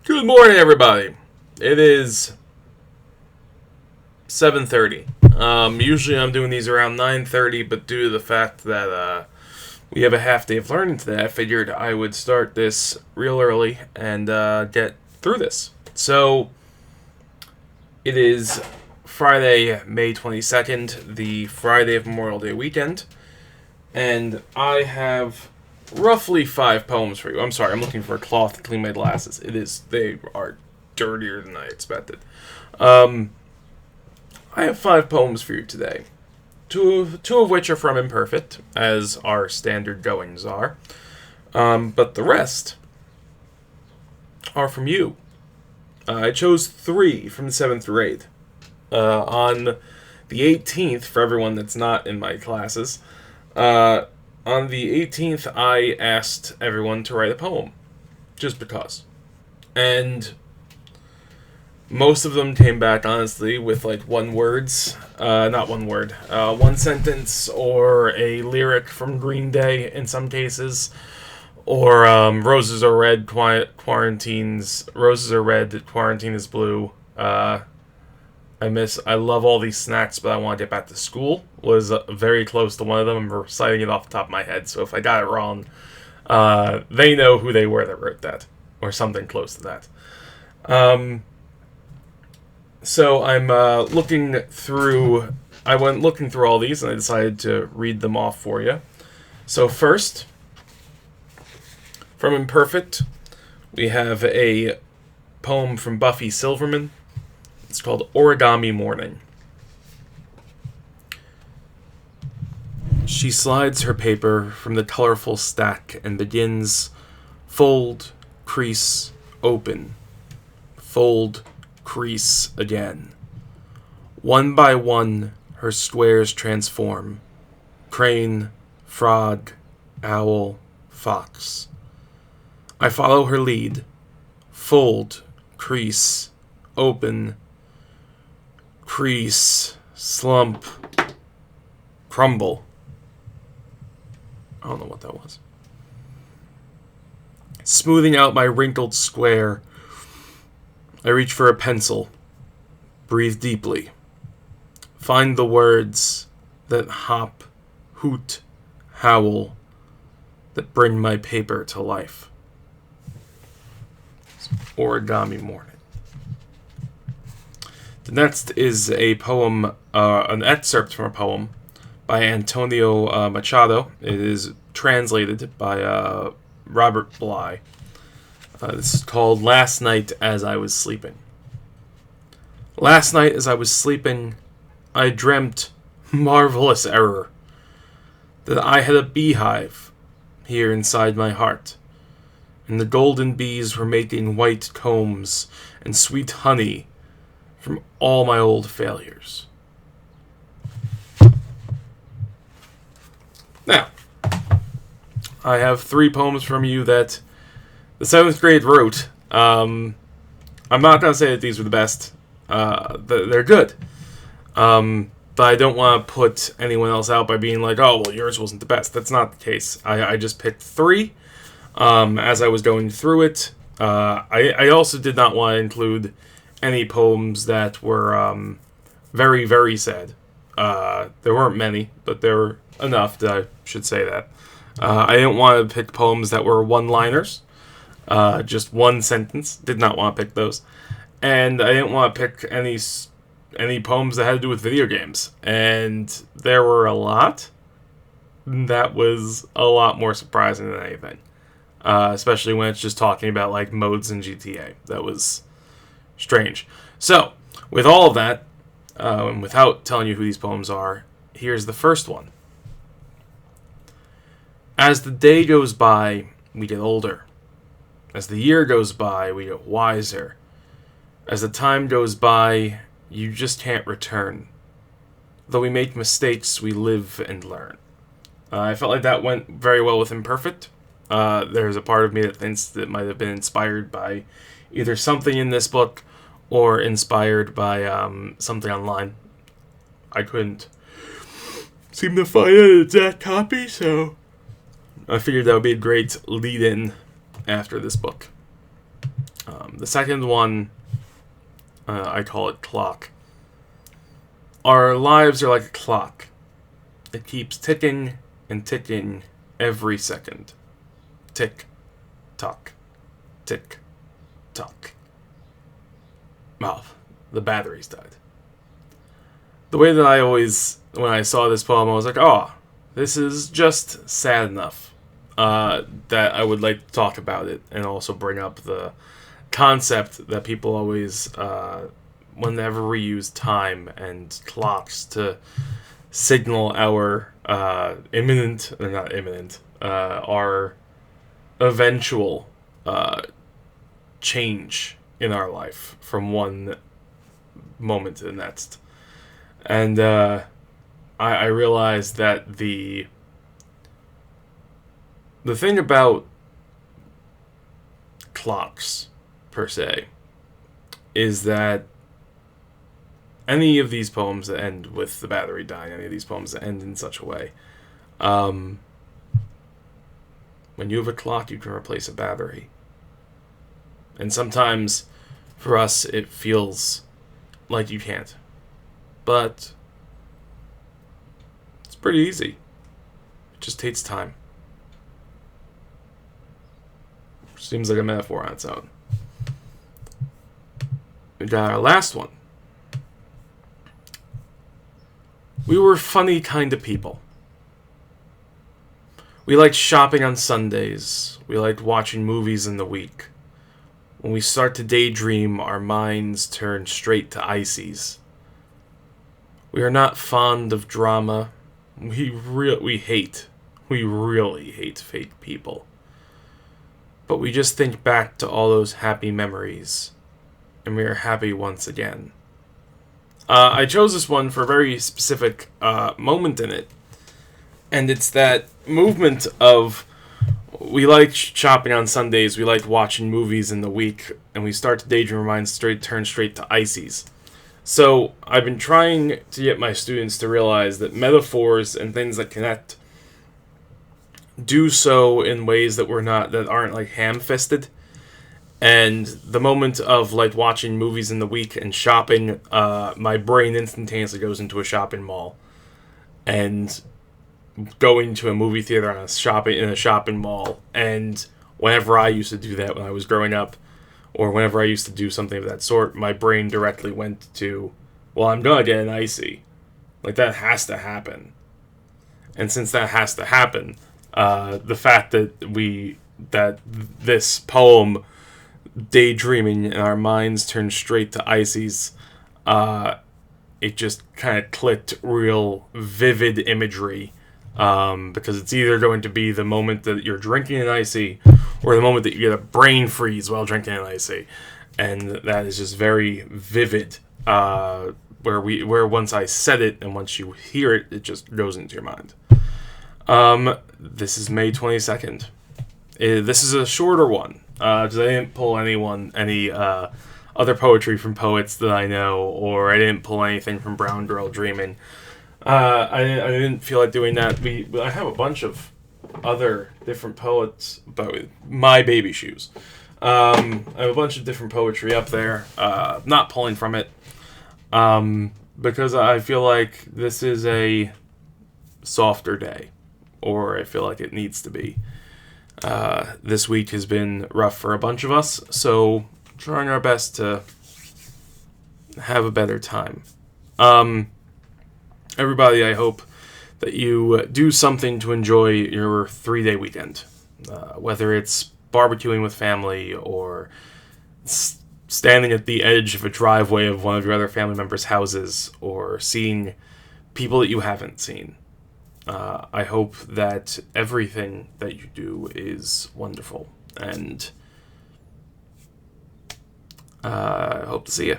Good morning, everybody. It is 7:30. Usually I'm doing these around 9:30, but due to the fact that we have a half day of learning today, I figured I would start this real early and get through this. So, it is Friday, May 22nd, the Friday of Memorial Day weekend, and I have roughly 5 poems for you. I'm sorry, I'm looking for a cloth to clean my glasses. They are dirtier than I expected. I have 5 poems for you today. Two of which are from Imperfect, as our standard goings are. But the rest are from you. I chose 3 from the 7th grade. On the 18th, for everyone that's not in my classes, on the 18th, I asked everyone to write a poem. Just because. And most of them came back, honestly, with like one sentence, or a lyric from Green Day in some cases, or roses are red, quarantine is blue. I love all these snacks, but I want to get back to school, was very close to one of them. I'm reciting it off the top of my head, so if I got it wrong, they know who they were that wrote that, or something close to that. So I'm looking through all these, and I decided to read them off for you. So first, from Imperfect, we have a poem from Buffy Silverman. It's called Origami Morning. She slides her paper from the colorful stack and begins fold, crease, open, fold, crease again. One by one, her squares transform. Crane, frog, owl, fox. I follow her lead. Fold, crease, open, crease, slump, crumble. I don't know what that was. Smoothing out my wrinkled square, I reach for a pencil. Breathe deeply. Find the words that hop, hoot, howl, that bring my paper to life. Origami Morning. The next is a poem, an excerpt from a poem by Antonio Machado. It is translated by Robert Bly. This is called Last Night as I Was Sleeping. Last night as I was sleeping, I dreamt, marvelous error, that I had a beehive here inside my heart, and the golden bees were making white combs and sweet honey from all my old failures. Now, I have 3 poems from you that the 7th grade wrote. I'm not going to say that these are the best. They're good. But I don't want to put anyone else out by being like, oh, well, yours wasn't the best. That's not the case. I just picked 3 as I was going through it. I also did not want to include any poems that were very, very sad. There weren't many, but there were enough that I should say that. I didn't want to pick poems that were one-liners, just one sentence. Did not want to pick those. And I didn't want to pick any poems that had to do with video games. And there were a lot. That was a lot more surprising than anything. Especially when it's just talking about like modes in GTA. That was strange. So, with all of that, and without telling you who these poems are, here's the first one. As the day goes by, we get older. As the year goes by, we get wiser. As the time goes by, you just can't return. Though we make mistakes, we live and learn. I felt like that went very well with Imperfect. There's a part of me that thinks that it might have been inspired by either something in this book or inspired by something online. I couldn't seem to find an exact copy, so I figured that would be a great lead-in after this book. The second one, I call it clock. Our lives are like a clock. It keeps ticking and ticking every second. Tick, tock, tick, tock. Well, the batteries died. The way that I always, when I saw this poem, I was like, oh, this is just sad enough that I would like to talk about it and also bring up the concept that people always, whenever we use time and clocks to signal our our eventual change in our life from one moment to the next. And I realized that the thing about clocks, per se, is that any of these poems that end with the battery dying, any of these poems that end in such a way, when you have a clock, you can replace a battery. And sometimes, for us, it feels like you can't. But it's pretty easy. It just takes time. Seems like a metaphor on its own. We got our last one. We were funny kind of people. We liked shopping on Sundays. We liked watching movies in the week. When we start to daydream, our minds turn straight to ices. We are not fond of drama. We really hate fake people. But we just think back to all those happy memories, and we are happy once again. I chose this one for a very specific moment in it, and it's that movement of we like shopping on Sundays, we like watching movies in the week, and we start to daydream, our minds turn straight to ices. So I've been trying to get my students to realize that metaphors and things that connect do so in ways that aren't like ham-fisted. And the moment of like watching movies in the week and shopping, my brain instantaneously goes into a shopping mall, and going to a movie theater in a shopping mall. And whenever I used to do that when I was growing up, or whenever I used to do something of that sort, my brain directly went to, well, I'm gonna get an icy. Like, that has to happen. And since that has to happen, the fact that this poem, daydreaming and our minds turn straight to ices, it just kind of clicked real vivid imagery, because it's either going to be the moment that you're drinking an icy or the moment that you get a brain freeze while drinking an icy, and that is just very vivid, where once I said it and once you hear it, it just goes into your mind. This is May 22nd. This is a shorter one, because I didn't pull any other poetry from poets that I know, or I didn't pull anything from Brown Girl Dreaming. I didn't feel like doing that. I have a bunch of other different poets, but My Baby Shoes. I have a bunch of different poetry up there, not pulling from it, because I feel like this is a softer day, or I feel like it needs to be. This week has been rough for a bunch of us, so trying our best to have a better time. Everybody, I hope that you do something to enjoy your 3-day weekend, whether it's barbecuing with family or standing at the edge of a driveway of one of your other family members' houses, or seeing people that you haven't seen. I hope that everything that you do is wonderful, and I hope to see you.